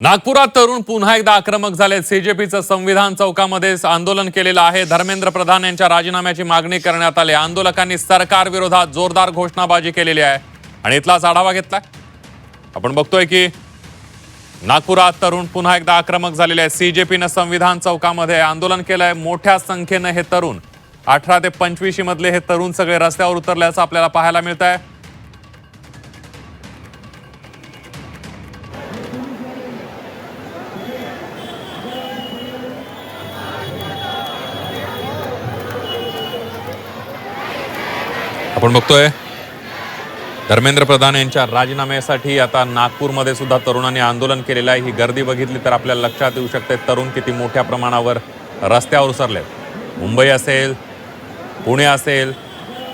नागपुरात तरुण पुन्हा एकदा आक्रमक झाले। सीजेपीचं संविधान चौकामध्ये आंदोलन केलेलं आहे। धर्मेंद्र प्रधान यांच्या राजीनाम्याची मागणी करण्यात आली। आंदोलकांनी सरकार विरोधात जोरदार घोषणाबाजी केलेली आहे आणि इथलाच आढावा घेतलाय। आपण बघतोय की नागपुरात तरुण पुन्हा एकदा आक्रमक झालेले आहे। सीजेपीनं संविधान चौकामध्ये आंदोलन केलंय। मोठ्या संख्येने हे तरुण 18 ते 25 मधले हे तरुण सगळे रस्त्यावर उतरल्याचं आपल्याला पाहायला मिळतंय। आपण बघतोय धर्मेंद्र प्रधान यांच्या राजीनाम्यासाठी आता नागपूरमध्ये सुद्धा तरुणांनी आंदोलन केलेलं आहे। ही गर्दी बघितली तर आपल्याला लक्षात येऊ शकते तरुण किती मोठ्या प्रमाणावर रस्त्यावर उतरले। मुंबई असेल, पुणे असेल,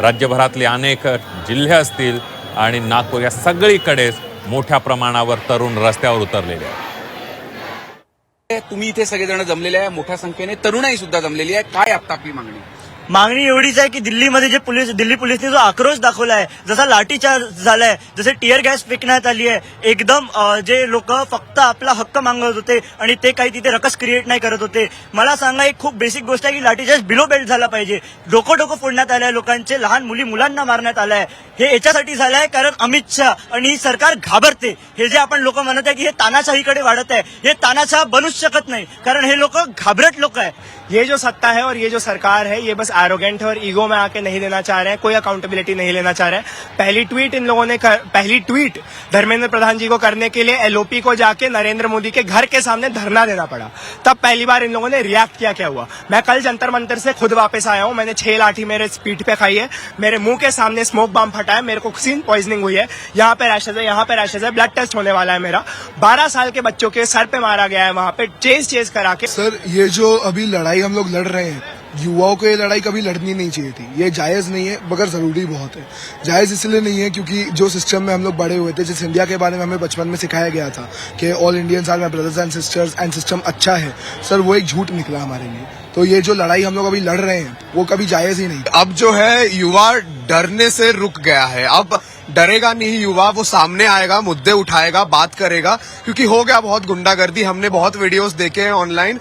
राज्यभरातले अनेक जिल्हे असतील आणि नागपूर या सगळीकडेच मोठ्या प्रमाणावर तरुण रस्त्यावर उतरलेले आहेत। तुम्ही इथे सगळेजण जमलेले आहे, मोठ्या संख्येने तरुणाई सुद्धा जमलेली आहे। काय आता आपली मागणी एवढीच आहे की दिल्लीमध्ये जे दिल्ली पोलिसने जो आक्रोश दाखवला आहे, जसा लाठीचार्ज झालाय, जसे टिअर गॅस फेकण्यात आली आहे, एकदम जे लोक फक्त आपला हक्क मागत होते आणि ते काही तिथे रकस क्रिएट नाही करत होते। मला सांगा, एक खूप बेसिक गोष्ट आहे की लाठीचार्ज बिलो बेल्ट झाला पाहिजे। डोकं फोडण्यात आलंय, लोकांचे लहान मुलांना मारण्यात आलंय। हे याच्यासाठी झालंय कारण अमित शहा आणि सरकार घाबरते। हे जे आपण लोक म्हणत आहे की हे तानाशाहीकडे वाढत आहे, हे तानाशाह बनूच शकत नाही, कारण हे लोक घाबरट लोक आहे। ये जो सत्ता है और ये जो सरकार है, ये बस एरोगेंट है और ईगो में आके नहीं देना चाह रहे हैं, कोई अकाउंटेबिलिटी नहीं लेना चाह रहे हैं। पहली ट्वीट धर्मेंद्र प्रधान जी को करने के लिए एलओपी को जाके नरेंद्र मोदी के घर के सामने धरना देना पड़ा। तब पहली बार इन लोगों ने रिएक्ट किया। क्या हुआ, मैं कल जंतर मंतर से खुद वापस आया हूं। मैंने 6 लाठी मेरे पीठ पे खाई है, मेरे मुंह के सामने स्मोक बम फटा है, मेरे को ऑक्सीजन पॉइजनिंग हुई है, यहाँ पे रैशेज है, यहाँ पे रैशेज है, ब्लड टेस्ट होने वाला है मेरा। 12 साल के बच्चों के सर पे मारा गया है वहां पे चेज करा के। सर, ये जो अभी लड़ाई हम लोग लड़ रहे हैं, युवाओं को ये लड़ाई कभी लड़नी नहीं चाहिए थी। ये जायज नहीं है, मगर जरूरी बहुत है। जायज इसलिए नहीं है क्योंकि जो सिस्टम में हम लोग बड़े हुए थे, जिस इंडिया के बारे में हमें बचपन में सिखाया गया था कि all Indians are my brothers and sisters and system अच्छा है, सर वो एक झूठ निकला हमारे लिए। तो ये जो लड़ाई हम लोग अभी लड़ रहे हैं वो कभी जायज ही नहीं। अब जो है युवा डरने से रुक गया है। अब डरेगा नहीं युवा, वो सामने आएगा, मुद्दे उठाएगा, बात करेगा, क्योंकि हो गया बहुत गुंडागर्दी। हमने बहुत वीडियोस देखे हैं ऑनलाइन।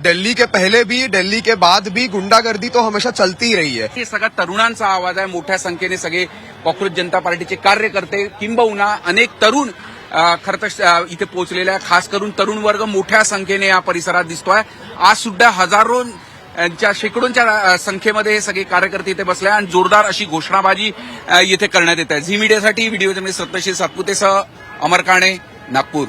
दिल्ली के पहले भी, दिल्ली के बाद भी गुंडागर्दी तो हमेशा चलती रही है। हे सगळा तरुणांचा आवाज आहे। मोठ्या संख्येने सगळे कॉक्रोच जनता पार्टीचे कार्यकर्ते किंबहुना अनेक तरुण खरं तर इथे पोहोचलेले आहे। खास करून तरुण वर्ग मोठ्या संख्येने या परिसरात दिसतोय। आज सुद्धा हजारोंच्या शेकडोंच्या संख्येमध्ये हे सगळे कार्यकर्ते इथे बसले आणि जोरदार अशी घोषणाबाजी इथे करण्यात येत आहे। झी मीडियासाठी व्हिडिओ जर्नलिस्ट सप्तशील सातपुतेसह अमर काणे, नागपूर।